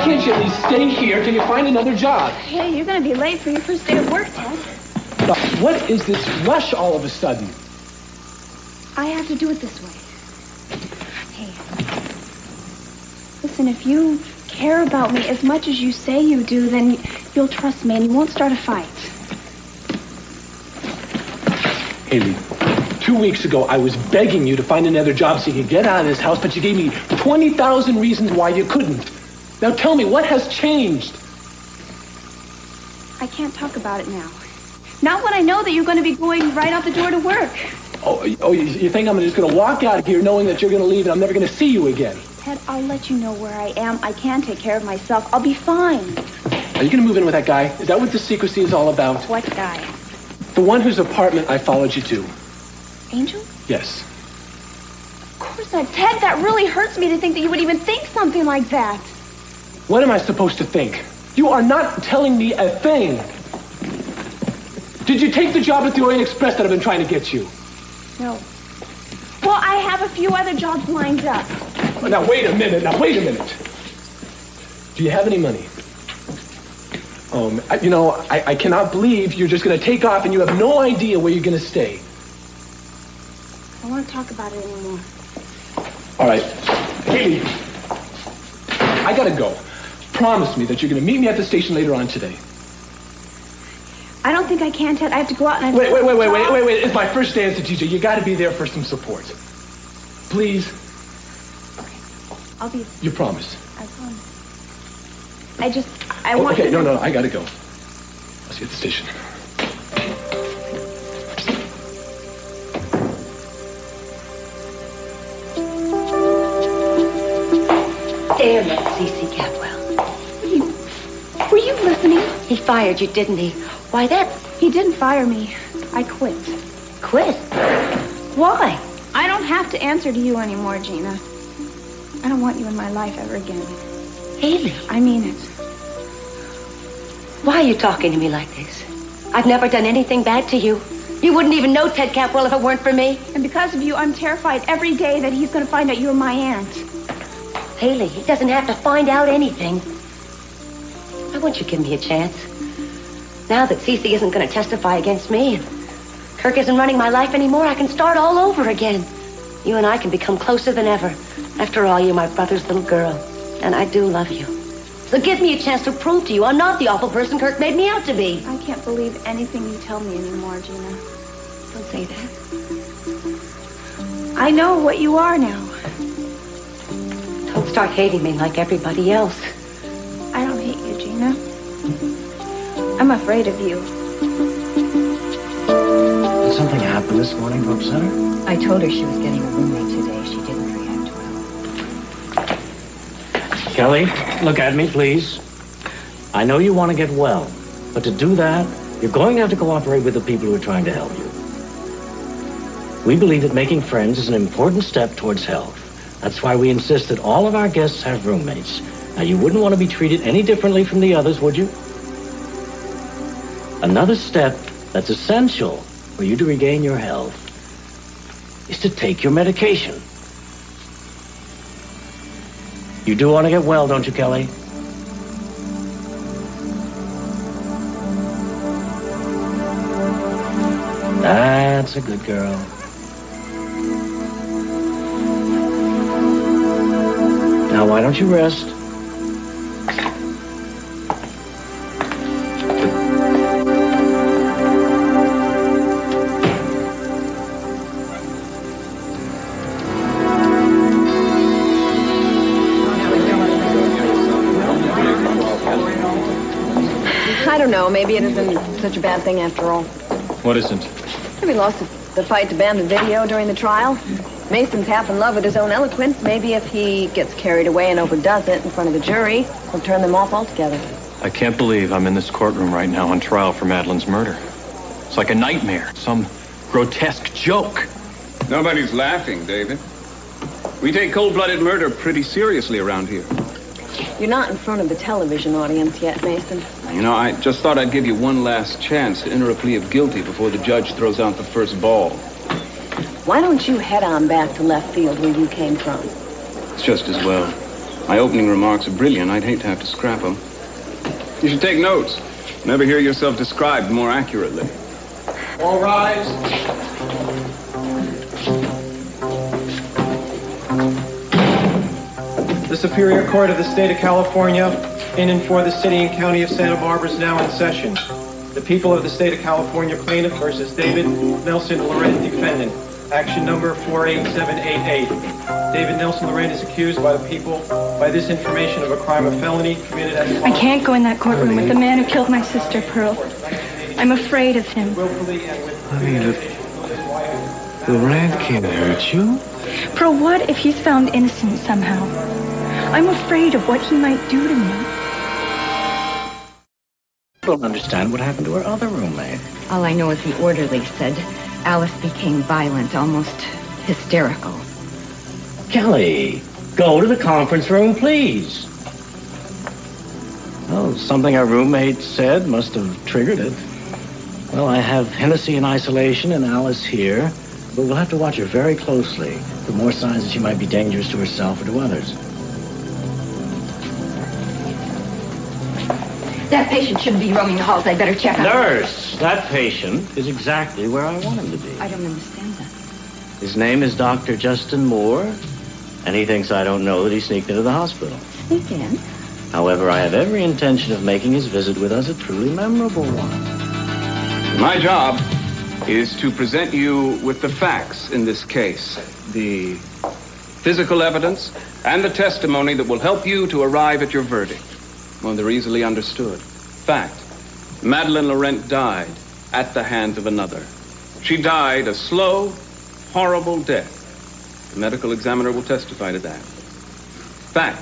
can't you at least stay here till you find another job? Hey, you're going to be late for your first day of work, Ted. What is this rush all of a sudden? I have to do it this way. Hey, listen, if you care about me as much as you say you do, then you'll trust me and you won't start a fight. Hayley, 2 weeks ago, I was begging you to find another job so you could get out of this house, but you gave me 20,000 reasons why you couldn't. Now tell me, what has changed? I can't talk about it now. Not when I know that you're going to be going right out the door to work. Oh, you think I'm just going to walk out of here knowing that you're going to leave and I'm never going to see you again? Ted, I'll let you know where I am. I can take care of myself. I'll be fine. Are you going to move in with that guy? Is that what the secrecy is all about? What guy? The one whose apartment I followed you to. Angel? Yes. Of course not. Ted, that really hurts me to think that you would even think something like that. What am I supposed to think? You are not telling me a thing. Did you take the job at the Orient Express that I've been trying to get you? No. Well, I have a few other jobs lined up. Now, wait a minute. Do you have any money? I cannot believe you're just going to take off and you have no idea where you're going to stay. I won't talk about it anymore. All right. Hayley, I got to go. Promise me that you're going to meet me at the station later on today. I don't think I can, Ted. I have to go out and... Wait. It's my first day as a teacher. You got to be there for some support. Please. Okay. I'll be... You promise? I promise. I want... Okay, no, I got to go. I'll see you at the station. Damn it, C.C. Capwell. Were you listening? He fired you, didn't he? Why, He didn't fire me. I quit. Quit? Why? I don't have to answer to you anymore, Gina. I don't want you in my life ever again. Hayley. I mean it. Why are you talking to me like this? I've never done anything bad to you. You wouldn't even know Ted Capwell if it weren't for me. And because of you, I'm terrified every day that he's going to find out you're my aunt. Hayley, he doesn't have to find out anything. Why won't you give me a chance? Now that Cece isn't going to testify against me, and Kirk isn't running my life anymore, I can start all over again. You and I can become closer than ever. After all, you're my brother's little girl, and I do love you. So give me a chance to prove to you I'm not the awful person Kirk made me out to be. I can't believe anything you tell me anymore, Gina. Don't say that. I know what you are now. Don't start hating me like everybody else. I don't hate you, Gina. I'm afraid of you. Did something happen this morning to upset her? I told her she was getting a roommate today. She didn't react well. Kelly, look at me, please. I know you want to get well, but to do that, you're going to have to cooperate with the people who are trying to help you. We believe that making friends is an important step towards health. That's why we insist that all of our guests have roommates. Now, you wouldn't want to be treated any differently from the others, would you? Another step that's essential for you to regain your health is to take your medication. You do want to get well, don't you, Kelly? That's a good girl. Now, why don't you rest? I don't know. Maybe it isn't such a bad thing after all. What isn't? Maybe lost the fight to ban the video during the trial. Mason's half in love with his own eloquence. Maybe if he gets carried away and overdoes it in front of the jury, he'll turn them off altogether. I can't believe I'm in this courtroom right now on trial for Madeline's murder. It's like a nightmare, some grotesque joke. Nobody's laughing, David. We take cold-blooded murder pretty seriously around here. You're not in front of the television audience yet, Mason. You know, I just thought I'd give you one last chance to enter a plea of guilty before the judge throws out the first ball. Why don't you head on back to left field where you came from? It's just as well. My opening remarks are brilliant. I'd hate to have to scrap them. You should take notes. Never hear yourself described more accurately. All rise. The Superior Court of the State of California, in and for the City and County of Santa Barbara, is now in session. The people of the State of California plaintiff versus David Nelson Laurent defendant. Action number 48788. David Nelson Laurent is accused by the people by this information of a crime of felony committed as I can't go in that courtroom with the man who killed my sister, Pearl. I'm afraid of him. willfully and with Laurent can't hurt you. Pearl, what if he's found innocent somehow? I'm afraid of what he might do to me. I don't understand what happened to her other roommate. All I know is the orderly said Alice became violent, almost hysterical. Kelly, go to the conference room, please. Well, something our roommate said must have triggered it. Well, I have Hennessy in isolation and Alice here, but we'll have to watch her very closely for more signs that she might be dangerous to herself or to others. That patient shouldn't be roaming the halls. I'd better check on him. Nurse, that patient is exactly where I want him to be. I don't understand that. His name is Dr. Justin Moore, and he thinks I don't know that he sneaked into the hospital. Sneak in? However, I have every intention of making his visit with us a truly memorable one. My job is to present you with the facts in this case, the physical evidence and the testimony that will help you to arrive at your verdict. Well, they're easily understood. Fact, Madeleine Laurent died at the hands of another. She died a slow, horrible death. The medical examiner will testify to that. Fact,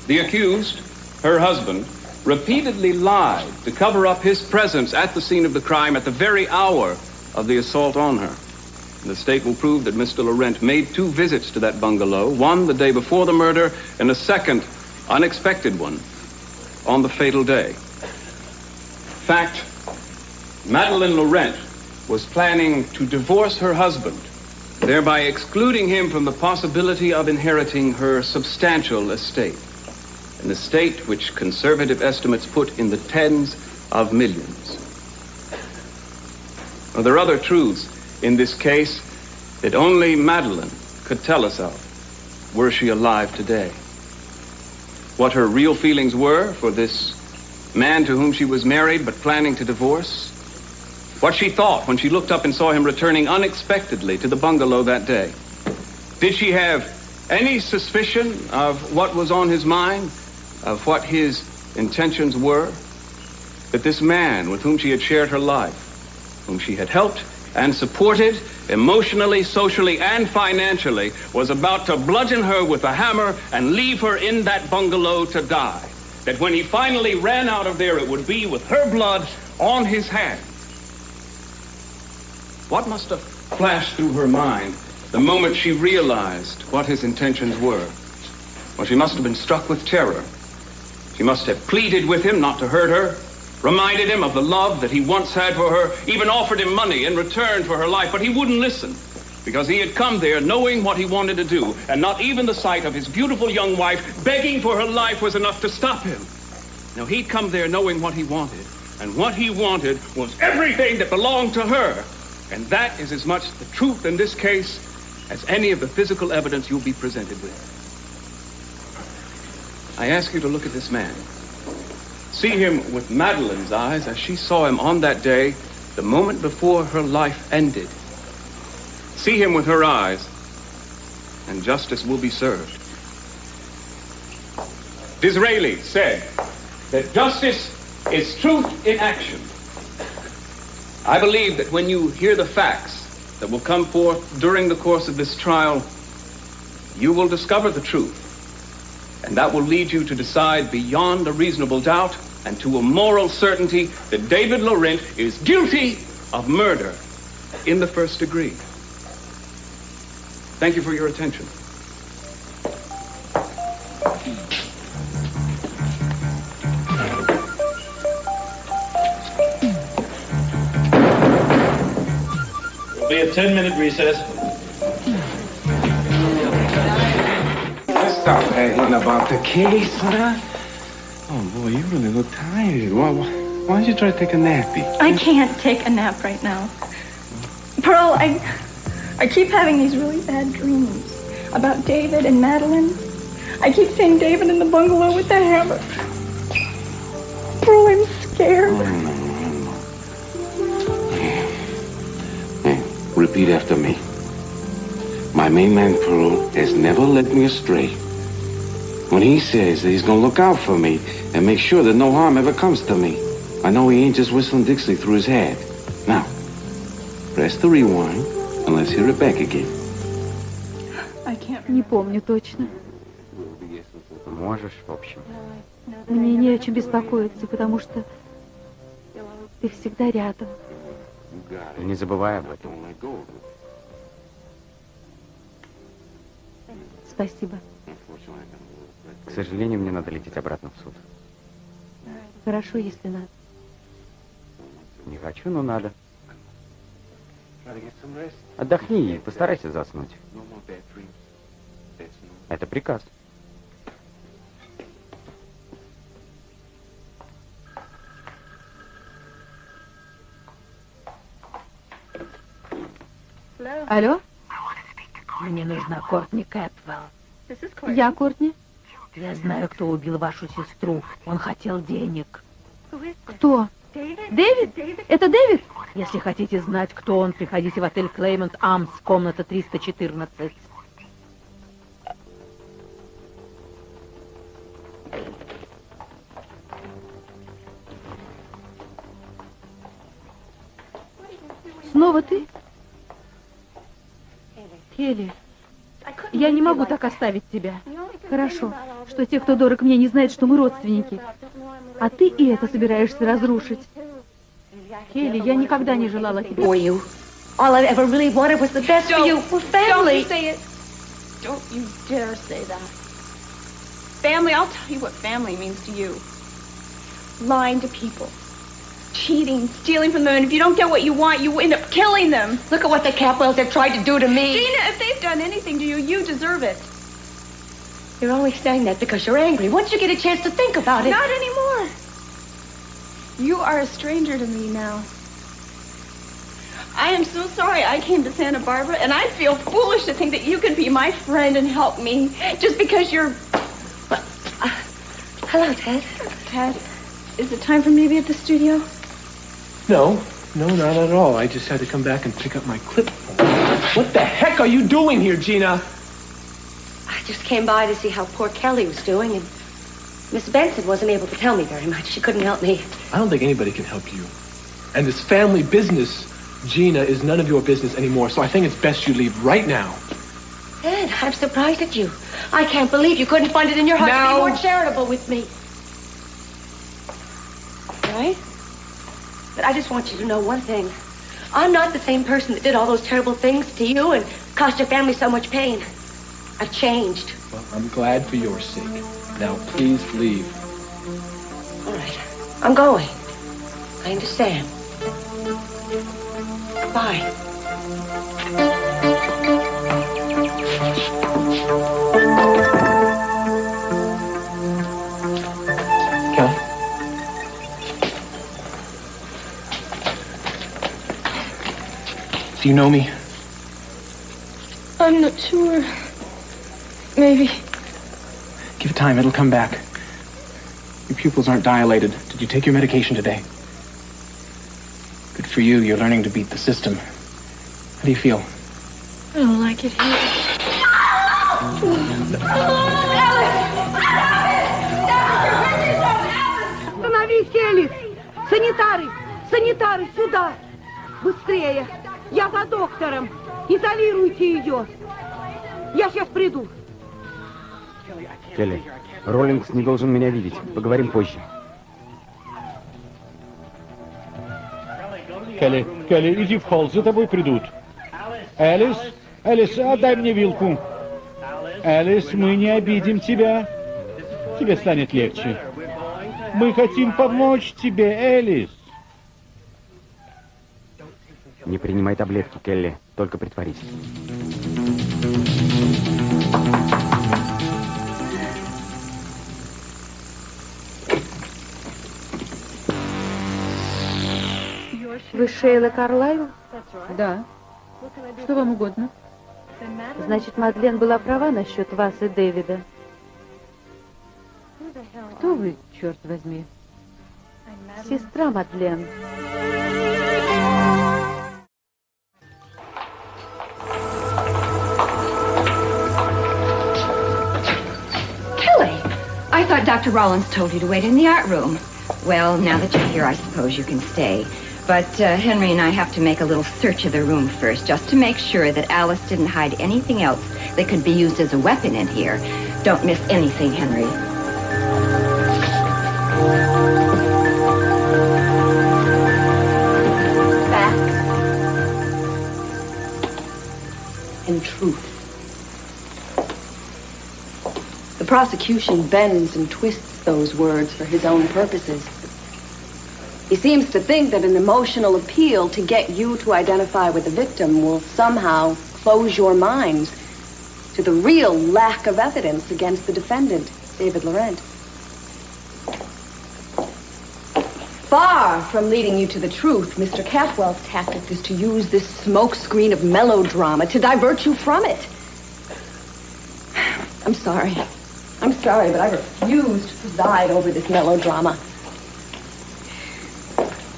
the accused, her husband, repeatedly lied to cover up his presence at the scene of the crime at the very hour of the assault on her. The state will prove that Mr. Laurent made 2 visits to that bungalow, one the day before the murder and a second, unexpected one, on the fatal day. Fact, Madeleine Laurent was planning to divorce her husband, thereby excluding him from the possibility of inheriting her substantial estate, an estate which conservative estimates put in the tens of millions. Now, there are other truths in this case that only Madeleine could tell us of, were she alive today. What her real feelings were for this man to whom she was married but planning to divorce. What she thought when she looked up and saw him returning unexpectedly to the bungalow that day. Did she have any suspicion of what was on his mind, of what his intentions were? That this man with whom she had shared her life, whom she had helped and supported emotionally, socially, and financially, was about to bludgeon her with a hammer and leave her in that bungalow to die. That when he finally ran out of there, it would be with her blood on his hands. What must have flashed through her mind the moment she realized what his intentions were? Well, she must have been struck with terror. She must have pleaded with him not to hurt her, reminded him of the love that he once had for her, even offered him money in return for her life, but he wouldn't listen, because he had come there knowing what he wanted to do, and not even the sight of his beautiful young wife begging for her life was enough to stop him. Now, he'd come there knowing what he wanted, and what he wanted was everything that belonged to her, and that is as much the truth in this case as any of the physical evidence you'll be presented with. I ask you to look at this man. See him with Madeleine's eyes as she saw him on that day, the moment before her life ended. See him with her eyes, and justice will be served. Disraeli said that justice is truth in action. I believe that when you hear the facts that will come forth during the course of this trial, you will discover the truth. And that will lead you to decide beyond a reasonable doubt and to a moral certainty that David Laurent is guilty of murder in the first degree. Thank you for your attention. There'll be a 10-minute recess. This stop haggling about the case, huh? Oh, boy, you really look tired. Why don't you try to take a nappy? I can't take a nap right now. Pearl, I keep having these really bad dreams about David and Madeline. I keep seeing David in the bungalow with the hammer. Pearl, I'm scared. Hey, repeat after me. My main man, Pearl, has never led me astray. When he says that he's gonna look out for me and make sure that no harm ever comes to me, I know he ain't just whistling Dixie through his head. Now, press the rewind and let's hear it back again. Не помню точно. Можешь, в общем. Мне не о чем беспокоиться, потому что ты всегда рядом. Не забывай об этом. Спасибо. К сожалению, мне надо лететь обратно в суд. Хорошо, если надо. Не хочу, но надо. Отдохни и постарайся заснуть. Это приказ. Алло? Мне нужна Кортни Кэпвелл. Я Кортни. Я знаю, кто убил вашу сестру. Он хотел денег. Кто? Дэвид? Это Дэвид? Если хотите знать, кто он, приходите в отель Clermont Arms, комната 314. Снова ты? Хейли, я не могу так оставить тебя. Хорошо, что те, кто дорог мне, не знают, что мы родственники. А ты и это собираешься разрушить. Хейли, я никогда не желала тебя. All I ever really wanted was the best for you. We're family. Don't say it. Don't you dare say that. Family, I'll tell you what family means to you. Lying to people. Cheating, stealing from them, and if you don't get what you want, you end up killing them. Look at what the Capwells have tried to do to me. Gina, if they've done anything to you, you deserve it. You're only saying that because you're angry. Once you get a chance to think about it. Not anymore. You are a stranger to me now. I am so sorry I came to Santa Barbara, and I feel foolish to think that you can be my friend and help me just because you're... Hello, Ted. Ted, is it time for me to be at the studio? No, not at all. I just had to come back and pick up my clipboard. What the heck are you doing here, Gina? I just came by to see how poor Kelly was doing, and Miss Benson wasn't able to tell me very much. She couldn't help me. I don't think anybody can help you. And this family business, Gina, is none of your business anymore, so I think it's best you leave right now. Ed, I'm surprised at you. I can't believe you couldn't find it in your heart to be more charitable with me. Right? But I just want you to know one thing. I'm not the same person that did all those terrible things to you and caused your family so much pain. I've changed. Well, I'm glad for your sake. Now, please leave. All right. I'm going. I understand. Bye. Kelly? Do you know me? I'm not sure. Maybe. Give it time, it'll come back. Your pupils aren't dilated. Did you take your medication today? Good for you, you're learning to beat the system. How do you feel? I don't like it here. Остановись, Элис! Санитары! Санитары, сюда! Быстрее! Я за доктором! Изолируйте ее! Я сейчас приду. Келли, Rawlings не должен меня видеть. Поговорим позже. Келли, иди в холл, за тобой придут. Элис, отдай мне вилку. Элис, мы не обидим тебя. Тебе станет легче. Мы хотим помочь тебе, Элис. Не принимай таблетки, Келли. Только притворись. Вы Шейла Карлайл? Да. Что вам угодно? Значит, Мадлен была права насчет вас и Дэвида. Кто вы, черт возьми? Сестра Мадлен. I thought Dr. Rawlings told you to wait in the art room. Well, now that you're here, I suppose you can stay. But Henry and I have to make a little search of the room first, just to make sure that Alice didn't hide anything else that could be used as a weapon in here. Don't miss anything, Henry. Facts and truth. The prosecution bends and twists those words for his own purposes. He seems to think that an emotional appeal to get you to identify with the victim will somehow close your minds to the real lack of evidence against the defendant, David Laurent. Far from leading you to the truth, Mr. Capwell's tactic is to use this smokescreen of melodrama to divert you from it. I'm sorry, but I refuse to preside over this melodrama.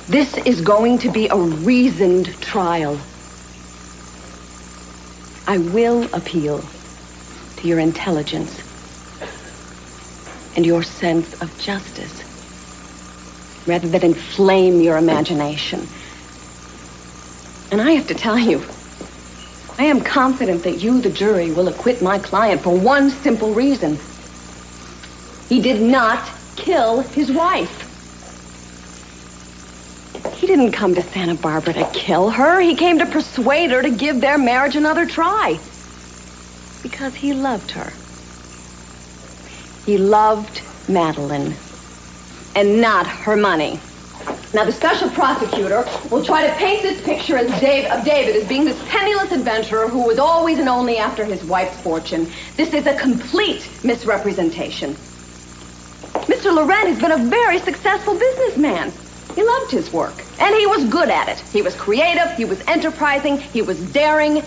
This is going to be a reasoned trial. I will appeal to your intelligence and your sense of justice, rather than inflame your imagination. And I have to tell you, I am confident that you, the jury, will acquit my client for one simple reason. He did not kill his wife. He didn't come to Santa Barbara to kill her. He came to persuade her to give their marriage another try. Because he loved her. He loved Madeline. And not her money. Now, the special prosecutor will try to paint this picture of David as being this penniless adventurer who was always and only after his wife's fortune. This is a complete misrepresentation. Mr. Laurent has been a very successful businessman. He loved his work, and he was good at it. He was creative, he was enterprising, he was daring.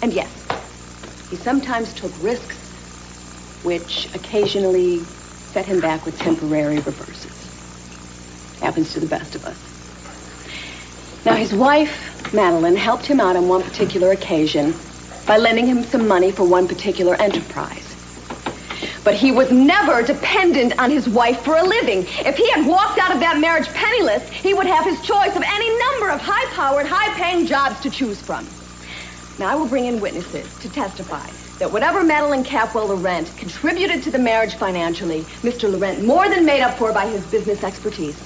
And yes, he sometimes took risks, which occasionally set him back with temporary reverses. Happens to the best of us. Now, his wife, Madeline, helped him out on one particular occasion by lending him some money for one particular enterprise. But he was never dependent on his wife for a living. If he had walked out of that marriage penniless, he would have his choice of any number of high-powered, high-paying jobs to choose from. Now, I will bring in witnesses to testify that whatever Madeline Capwell Laurent contributed to the marriage financially, Mr. Laurent more than made up for by his business expertise.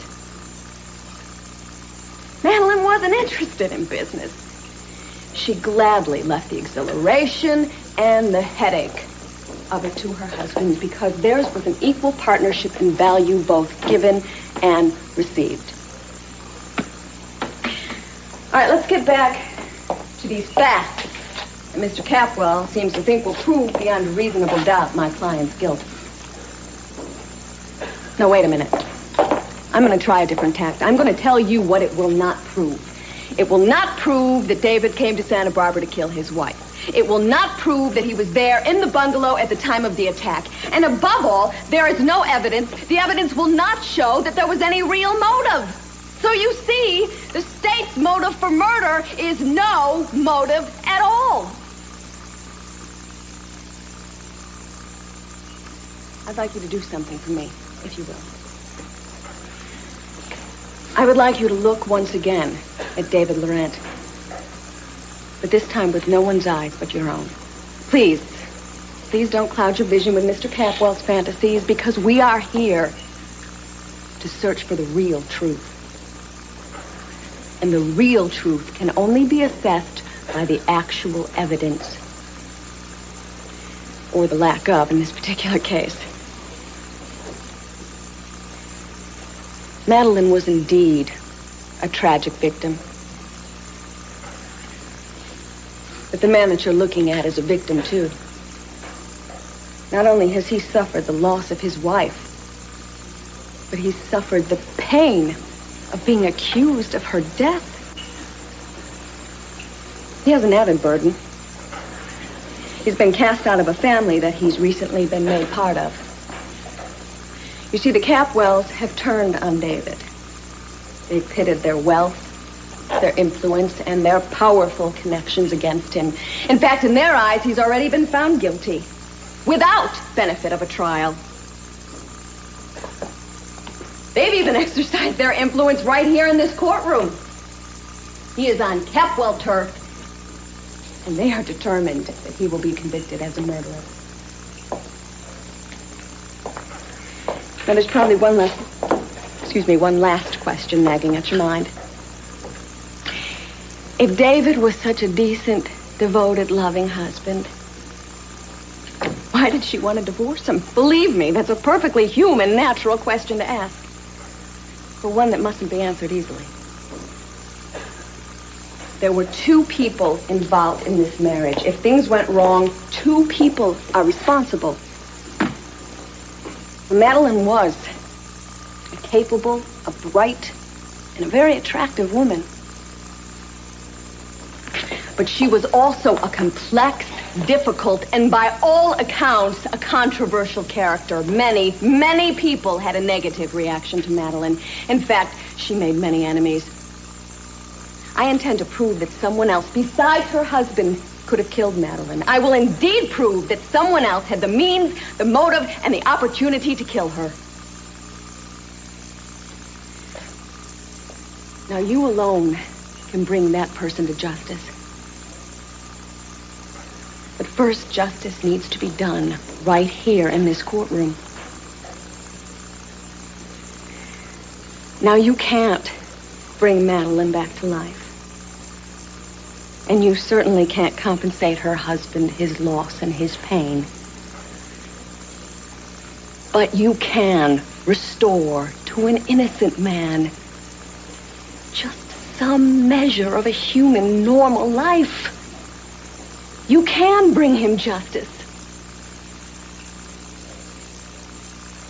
Madeline wasn't interested in business. She gladly left the exhilaration and the headache of it to her husband because theirs was an equal partnership in value, both given and received. All right, let's get back to these facts that Mr. Capwell seems to think will prove beyond reasonable doubt my client's guilt. Now, wait a minute. I'm going to try a different tact. I'm going to tell you what it will not prove. It will not prove that David came to Santa Barbara to kill his wife. It will not prove that he was there in the bungalow at the time of the attack. And above all, there is no evidence. The evidence will not show that there was any real motive. So you see, the state's motive for murder is no motive at all. I'd like you to do something for me, if you will. I would like you to look once again at David Laurent. But this time with no one's eyes but your own. Please don't cloud your vision with Mr. Capwell's fantasies, because we are here to search for the real truth. And the real truth can only be assessed by the actual evidence. Or the lack of in this particular case. Madeline was indeed a tragic victim. But the man that you're looking at is a victim, too. Not only has he suffered the loss of his wife, but he's suffered the pain of being accused of her death. He has an added burden. He's been cast out of a family that he's recently been made part of. You see, the Capwells have turned on David. They've pitted their wealth, their influence, and their powerful connections against him. In fact, in their eyes, he's already been found guilty, without benefit of a trial. They've even exercised their influence right here in this courtroom. He is on Capwell turf, and they are determined that he will be convicted as a murderer. Now, there's probably one last question nagging at your mind. If David was such a decent, devoted, loving husband, why did she want to divorce him? Believe me, that's a perfectly human, natural question to ask, but one that mustn't be answered easily. There were two people involved in this marriage. If things went wrong, two people are responsible. Madeline was a capable, a bright, and a very attractive woman. But she was also a complex, difficult, and by all accounts, a controversial character. Many, many people had a negative reaction to Madeline. In fact, she made many enemies. I intend to prove that someone else besides her husband could have killed Madeline. I will indeed prove that someone else had the means, the motive, and the opportunity to kill her. Now, you alone can bring that person to justice. But first, justice needs to be done right here in this courtroom. Now, you can't bring Madeline back to life. And you certainly can't compensate her husband his loss and his pain. But you can restore to an innocent man just some measure of a human, normal life. You can bring him justice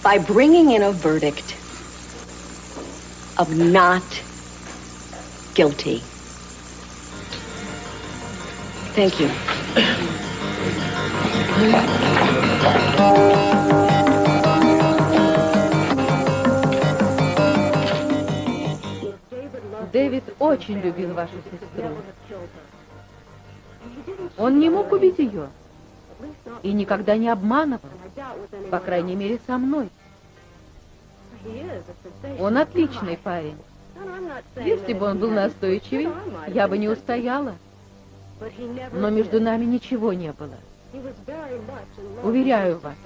by bringing in a verdict of not guilty. Thank you. Дэвид очень любил вашу сестру. Он не мог убить ее и никогда не обманывал, по крайней мере, со мной. Он отличный парень. Если бы он был настойчивее, я бы не устояла. Но между нами ничего не было. Уверяю вас.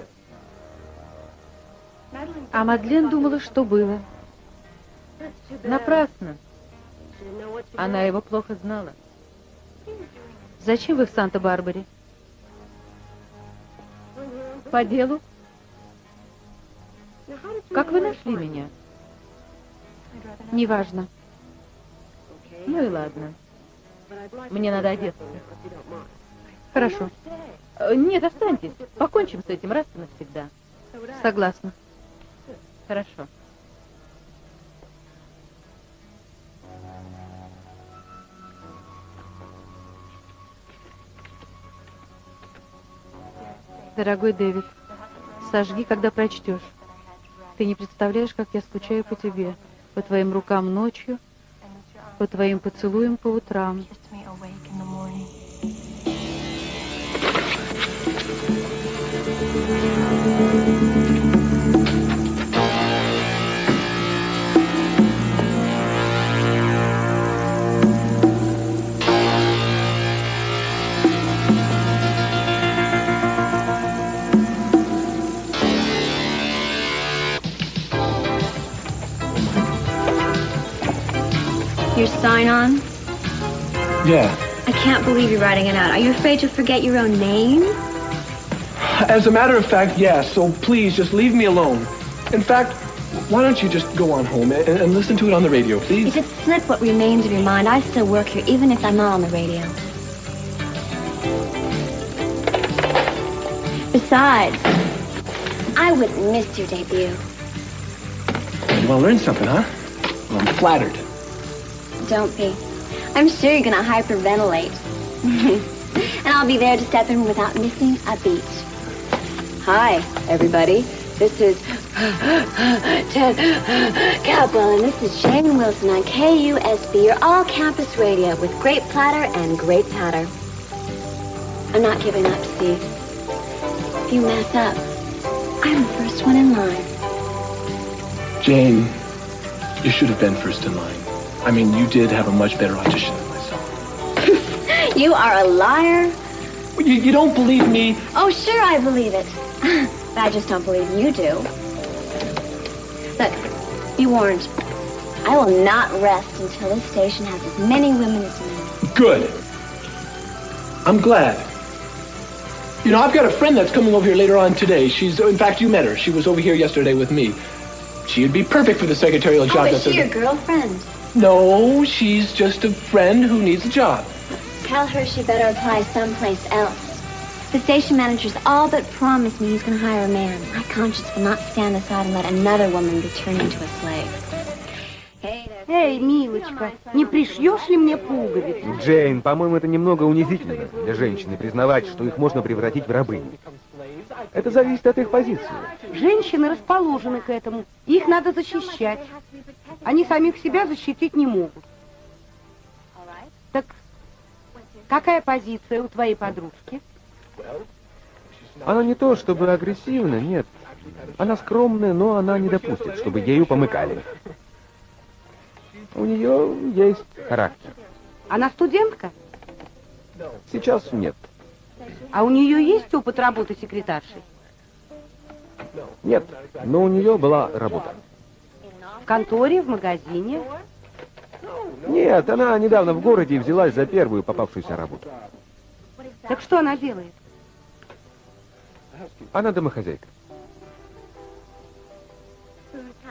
А Мадлен думала, что было. Напрасно. Она его плохо знала. Зачем вы в Санта-Барбаре? По делу? Как вы нашли меня? Неважно. Ну и ладно. Мне надо одеться. Хорошо. Нет, останьтесь. Покончим с этим раз и навсегда. Согласна. Хорошо. Дорогой Дэвид, сожги, когда прочтешь. Ты не представляешь, как я скучаю по тебе, по твоим рукам ночью, по твоим поцелуям по утрам. Your sign-on? Yeah. I can't believe you're writing it out. Are you afraid you'll forget your own name? As a matter of fact, yes. So please, just leave me alone. In fact, why don't you just go on home and listen to it on the radio, please? If it's slip what remains of your mind, I still work here, even if I'm not on the radio. Besides, I wouldn't miss your debut. You want to learn something, huh? Well, I'm flattered. Don't be. I'm sure you're gonna hyperventilate. And I'll be there to step in without missing a beat. Hi, everybody. This is Ted Capwell, and this is Jane Wilson on KUSB, your all-campus radio with great platter and great patter. I'm not giving up, Steve. If you mess up, I'm the first one in line. Jane, you should have been first in line. I mean, you did have a much better audition than myself. You are a liar. You don't believe me? Oh, sure I believe it. But I just don't believe you do. Look, be warned. I will not rest until this station has as many women as men. Good. I'm glad. You know, I've got a friend that's coming over here later on today. In fact, you met her. She was over here yesterday with me. She'd be perfect for the secretarial job. Oh, is she your girlfriend? No, she's just a friend who needs a job. Tell her she better apply someplace else. The station manager's all but promised me he's going to hire a man. My conscience will not stand aside and let another woman be turned into a slave. Эй, милочка, не пришьешь ли мне пуговицы? Джейн, по-моему, это немного унизительно для женщины признавать, что их можно превратить в рабынь. Это зависит от их позиции. Женщины расположены к этому. Их надо защищать. Они самих себя защитить не могут. Так какая позиция у твоей подружки? Она не то чтобы агрессивна, нет. Она скромная, но она не допустит, чтобы ею помыкали. У нее есть характер. Она студентка? Сейчас нет. А у нее есть опыт работы секретаршей? Нет, но у нее была работа. В конторе, в магазине? Нет, она недавно в городе взялась за первую попавшуюся работу. Так что она делает? Она домохозяйка.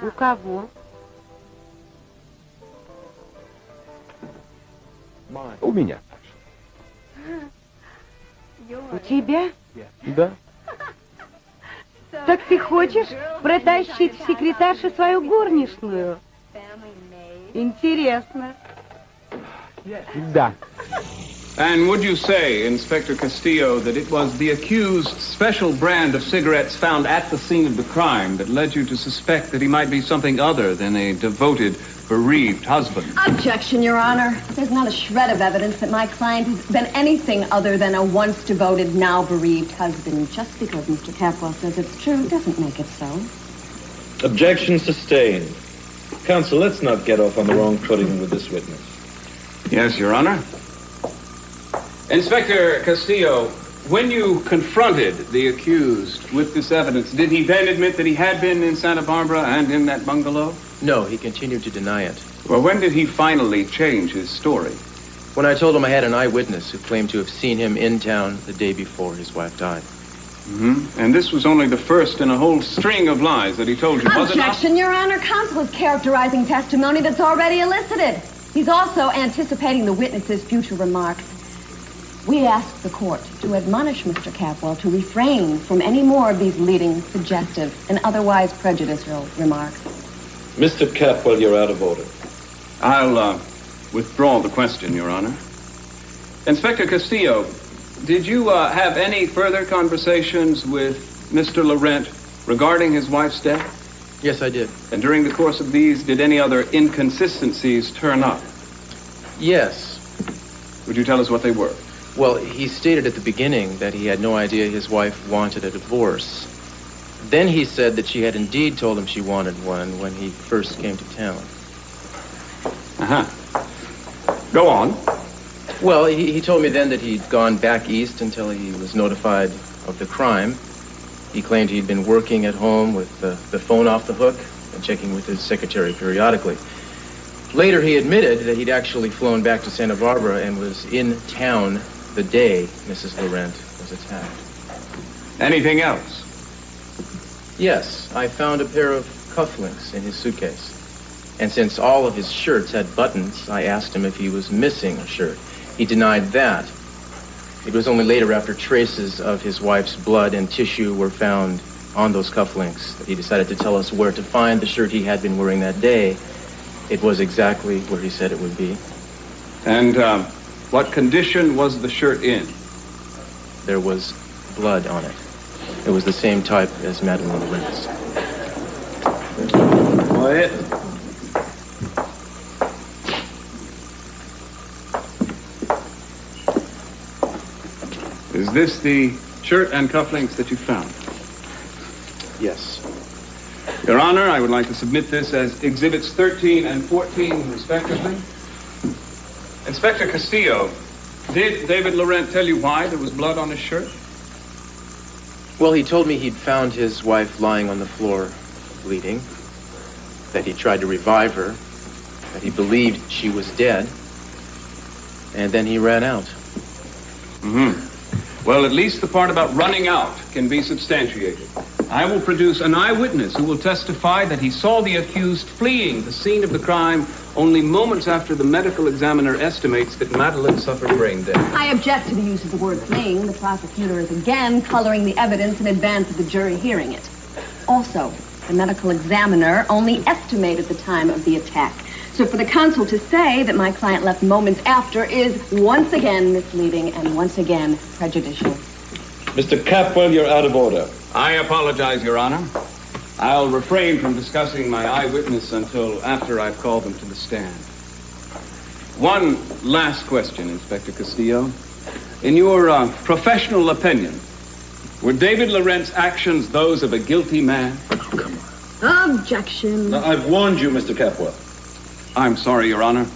У кого? У меня. У тебя? Да. Так ты хочешь протащить в секретарше свою горничную? Интересно. Да. And would you say, Inspector Castillo, that it was the accused's special brand of cigarettes found at the scene of the crime that led you to suspect that he might be something other than a devoted, bereaved husband? Objection, Your Honor. There's not a shred of evidence that my client has been anything other than a once devoted, now bereaved husband. Just because Mr. Capwell says it's true doesn't make it so. Objection sustained. Counsel, let's not get off on the wrong footing with this witness. Yes, Your Honor. Inspector Castillo, when you confronted the accused with this evidence, did he then admit that he had been in Santa Barbara and in that bungalow? No, he continued to deny it. Well, when did he finally change his story? When I told him I had an eyewitness who claimed to have seen him in town the day before his wife died. Mm-hmm. And this was only the first in a whole string of lies that he told you, was it not? Objection, Your Honor. Counsel is characterizing testimony that's already elicited. He's also anticipating the witness's future remarks. We ask the court to admonish Mr. Capwell to refrain from any more of these leading, suggestive, and otherwise prejudicial remarks. Mr. Capwell, you're out of order. I'll withdraw the question, Your Honor. Inspector Castillo, did you have any further conversations with Mr. Laurent regarding his wife's death? Yes, I did. And during the course of these, did any other inconsistencies turn up? Yes. Would you tell us what they were? Well, he stated at the beginning that he had no idea his wife wanted a divorce. Then he said that she had indeed told him she wanted one when he first came to town. Uh-huh. Go on. Well, he told me then that he'd gone back east until he was notified of the crime. He claimed he'd been working at home with the phone off the hook and checking with his secretary periodically. Later, he admitted that he'd actually flown back to Santa Barbara and was in town the day Mrs. Laurent was attacked. Anything else? Yes, I found a pair of cufflinks in his suitcase. And since all of his shirts had buttons, I asked him if he was missing a shirt. He denied that. It was only later, after traces of his wife's blood and tissue were found on those cufflinks, that he decided to tell us where to find the shirt he had been wearing that day. It was exactly where he said it would be. And what condition was the shirt in? There was blood on it. It was the same type as Madeleine Laurent's. Quiet. Is this the shirt and cufflinks that you found? Yes. Your Honor, I would like to submit this as Exhibits 13 and 14, respectively. Inspector Castillo, did David Laurent tell you why there was blood on his shirt? Well, he told me he'd found his wife lying on the floor, bleeding, that he tried to revive her, that he believed she was dead, and then he ran out. Mm-hmm. Well, at least the part about running out can be substantiated. I will produce an eyewitness who will testify that he saw the accused fleeing the scene of the crime only moments after the medical examiner estimates that Madeleine suffered brain damage. I object to the use of the word fleeing. The prosecutor is again coloring the evidence in advance of the jury hearing it. Also, the medical examiner only estimated the time of the attack. So for the counsel to say that my client left moments after is once again misleading and once again prejudicial. Mr. Capwell, you're out of order. I apologize, Your Honor. I'll refrain from discussing my eyewitness until after I've called them to the stand. One last question, Inspector Castillo. In your professional opinion, were David Laurent's actions those of a guilty man? Objection. Now, I've warned you, Mr. Capwell. I'm sorry, Your Honor.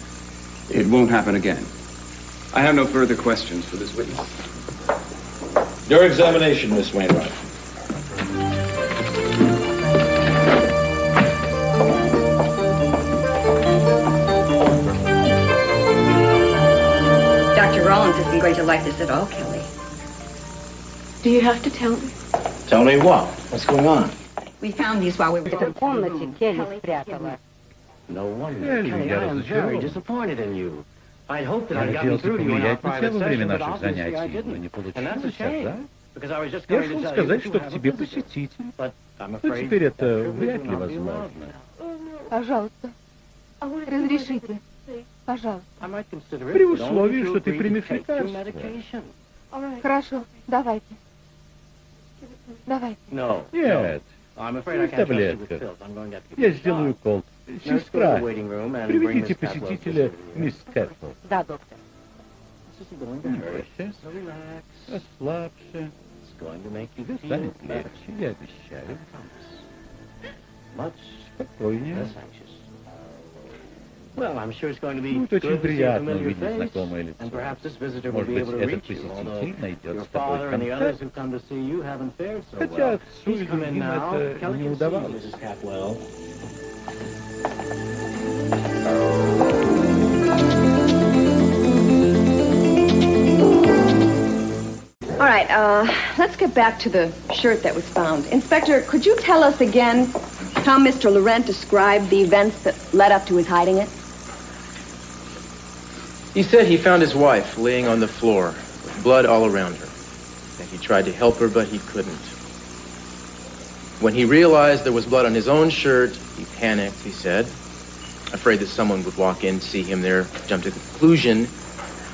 It won't happen again. I have no further questions for this witness. Your examination, Miss Wainwright. Dr. Rawlings isn't going to like this at all, Kelly. Do you have to tell me? Tell me what? What's going on? We found these while we were В комнате Келли спрятала. No wonder. Kelly, I am very disappointed in you. I'd hoped that I'd gotten through to you in our private session, but obviously I didn't. And that's a shame, because I was just going to tell you что к тебе посетитель. But I'm Но afraid теперь это вряд ли возможно. Пожалуйста. Разрешите. Пожалуйста. При условии, что ты примешь лекарство. Хорошо, давайте. Давайте. Нет. В таблетках. Я сделаю укол. Сестра, приведите посетителя мисс Кэппл. Да, доктор. Не бойся. Расслабься. Тебе станет легче, я обещаю. Спокойнее. Будет очень приятно увидеть знакомое лицо. Может быть, этот посетитель найдет с тобой контакт. Хотя отцу и другим это не удавалось. All right, let's get back to the shirt that was found. Inspector, could you tell us again how Mr. Laurent described the events that led up to his hiding it? He said he found his wife laying on the floor with blood all around her. And he tried to help her, but he couldn't. When he realized there was blood on his own shirt, he panicked, he said, afraid that someone would walk in, see him there, jump to the conclusion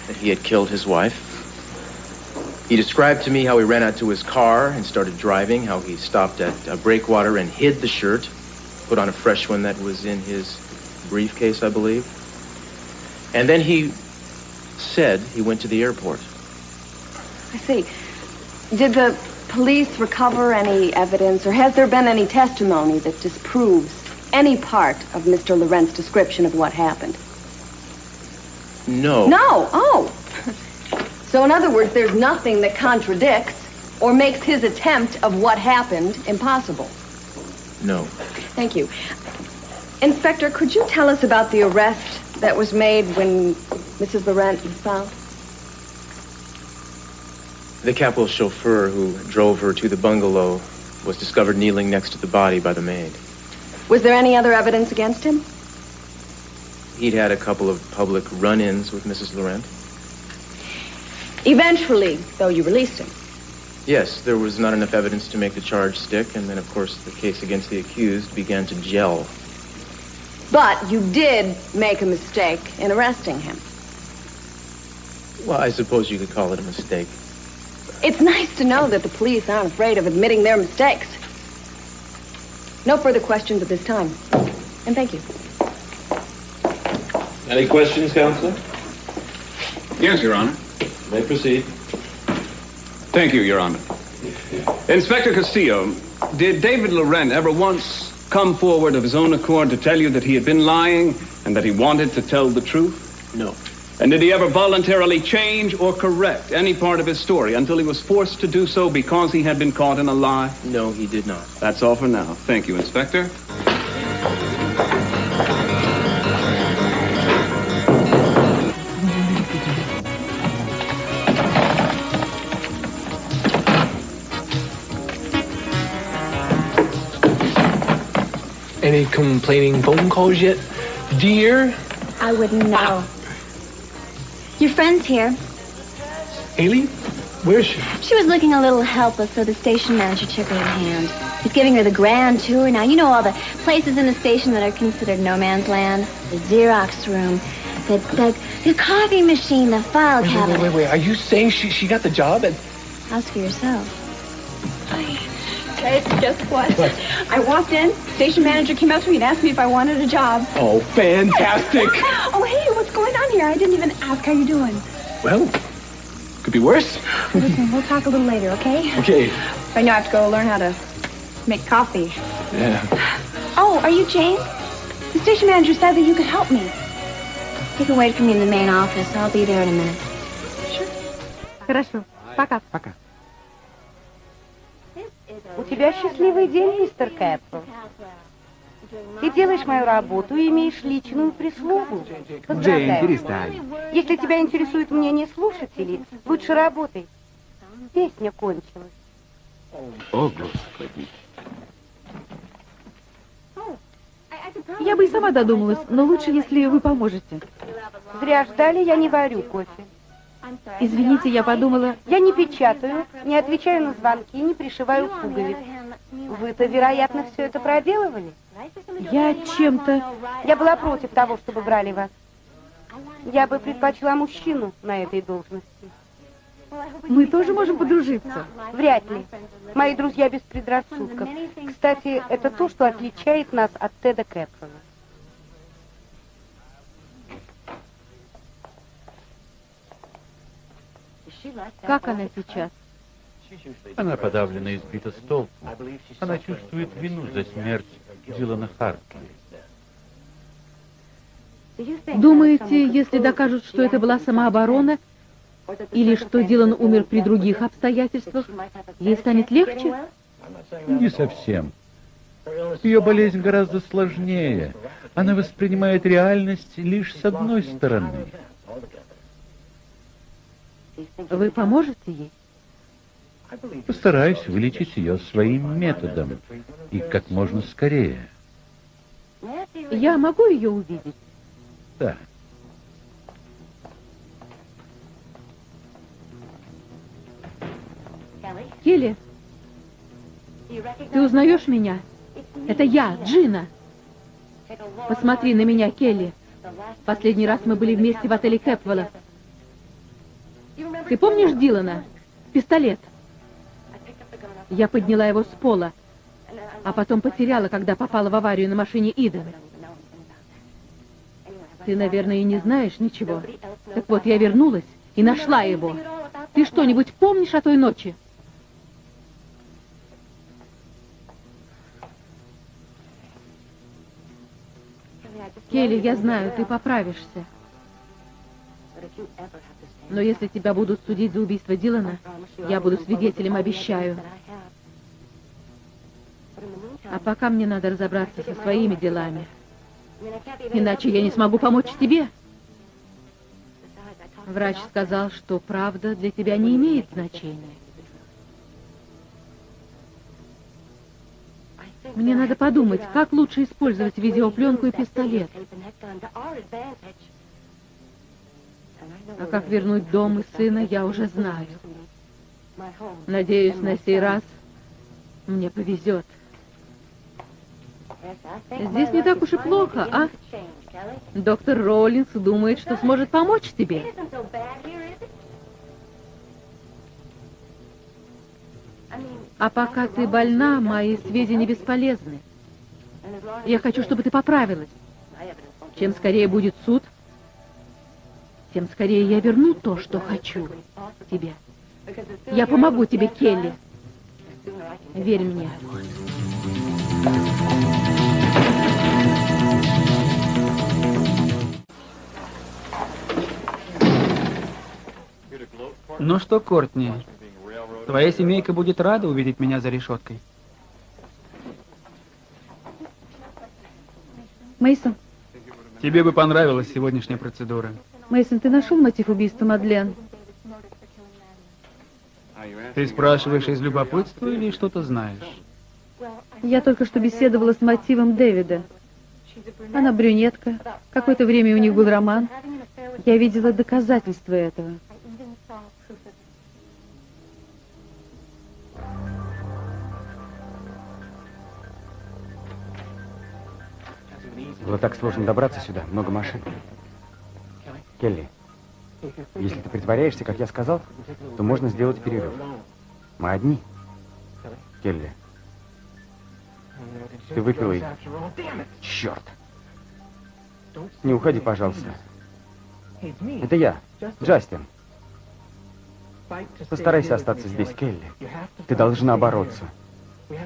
that he had killed his wife. He described to me how he ran out to his car and started driving, how he stopped at a breakwater and hid the shirt, put on a fresh one that was in his briefcase, I believe. And then he said he went to the airport. I see. Did the police recover any evidence, or has there been any testimony that disproves any part of Mr. Laurent's description of what happened? No. No? Oh. So in other words, there's nothing that contradicts or makes his attempt of what happened impossible. No. Thank you. Inspector, could you tell us about the arrest that was made when Mrs. Laurent was found? The Capwell chauffeur who drove her to the bungalow was discovered kneeling next to the body by the maid. Was there any other evidence against him? He'd had a couple of public run-ins with Mrs. Laurent. Eventually, though, you released him. Yes, there was not enough evidence to make the charge stick, and then, of course, the case against the accused began to gel. But you did make a mistake in arresting him. Well, I suppose you could call it a mistake. It's nice to know that the police aren't afraid of admitting their mistakes. No further questions at this time. And thank you. Any questions, Counselor? Yes, Your Honor. You may proceed. Thank you, Your Honor. Inspector Castillo, did David Laurent ever once come forward of his own accord to tell you that he had been lying and that he wanted to tell the truth? No. And did he ever voluntarily change or correct any part of his story until he was forced to do so because he had been caught in a lie? No, he did not. That's all for now. Thank you, Inspector. Any complaining phone calls yet, dear? I wouldn't know. Your friend's here. Hayley? Where is she? She was looking a little helpless, so the station manager took her in hand. He's giving her the grand tour now. You know all the places in the station that are considered no man's land. The Xerox room, the coffee machine, the file cabinet. Wait. Are you saying she got the job at... Ask for yourself. Guys, guess what? I walked in, station manager came up to me and asked me if I wanted a job. Oh, fantastic. Oh, hey, what's going on here? I didn't even ask how you doing. Well, could be worse. Listen, we'll talk a little later, okay? Okay. Right now I have to go learn how to make coffee. Yeah. Oh, are you Jane? The station manager said that you could help me. You can wait for me in the main office. I'll be there in a minute. Хорошо. Пока. Пока. У тебя счастливый день, мистер Кэппл. Ты делаешь мою работу и имеешь личную прислугу. Джейн, перестань. Если тебя интересует мнение слушателей, лучше работай. Песня кончилась. О, Господи. Я бы и сама додумалась, но лучше, если вы поможете. Зря ждали, я не варю кофе. Извините, я подумала... Я не печатаю, не отвечаю на звонки, не пришиваю пуговиц. Вы-то, вероятно, все это проделывали? Я чем-то... Я была против того, чтобы брали вас. Я бы предпочла мужчину на этой должности. Мы тоже можем подружиться? Вряд ли. Мои друзья без предрассудков. Кстати, это то, что отличает нас от Теда Кэпрона. Как она сейчас? Она подавлена и сбита с толку. Она чувствует вину за смерть Дилана Хартли. Думаете, если докажут, что это была самооборона, или что Дилан умер при других обстоятельствах, ей станет легче? Не совсем. Ее болезнь гораздо сложнее. Она воспринимает реальность лишь с одной стороны. Вы поможете ей? Постараюсь вылечить ее своим методом. И как можно скорее. Я могу ее увидеть? Да. Келли, ты узнаешь меня? Это я, Джина. Посмотри на меня, Келли. Последний раз мы были вместе в отеле Кэпвелла. Ты помнишь Дилана? Пистолет. Я подняла его с пола, а потом потеряла, когда попала в аварию на машине Иден. Ты, наверное, и не знаешь ничего. Так вот, я вернулась и нашла его. Ты что-нибудь помнишь о той ночи? Келли, я знаю, ты поправишься. Но если тебя будут судить за убийство Дилана, я буду свидетелем, обещаю. А пока мне надо разобраться со своими делами. Иначе я не смогу помочь тебе. Врач сказал, что правда для тебя не имеет значения. Мне надо подумать, как лучше использовать видеопленку и пистолет. А как вернуть дом и сына, я уже знаю. Надеюсь, на сей раз мне повезет. Здесь не так уж и плохо, а? Доктор Rawlings думает, что сможет помочь тебе. А пока ты больна, мои сведения бесполезны. Я хочу, чтобы ты поправилась. Чем скорее будет суд, тем скорее я верну то, что хочу тебе. Я помогу тебе, Келли. Верь мне. Ну что, Кортни, твоя семейка будет рада увидеть меня за решеткой. Мейсон. Тебе бы понравилась сегодняшняя процедура. Мейсон, ты нашел мотив убийства Мадлен? Ты спрашиваешь из любопытства или что-то знаешь? Я только что беседовала с мотивом Дэвида. Она брюнетка. Какое-то время у них был роман. Я видела доказательства этого. Было так сложно добраться сюда, много машин. Келли, если ты притворяешься, как я сказал, то можно сделать перерыв. Мы одни. Келли, ты выпила и... Черт! Не уходи, пожалуйста. Это я, Джастин. Постарайся остаться здесь, Келли. Ты должна бороться.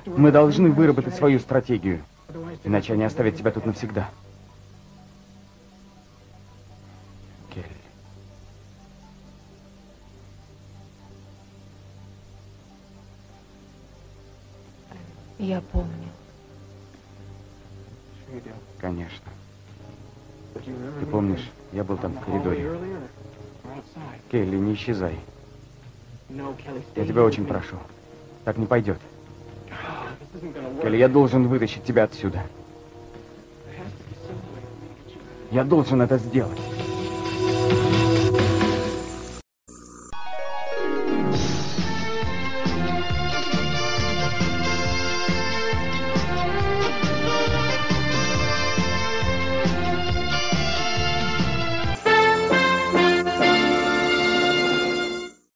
Мы должны выработать свою стратегию. Иначе они оставят тебя тут навсегда. Келли. Я помню. Конечно. Ты помнишь, я был там в коридоре. Келли, не исчезай. Я тебя очень прошу. Так не пойдет. Келли, я должен вытащить тебя отсюда. Я должен это сделать.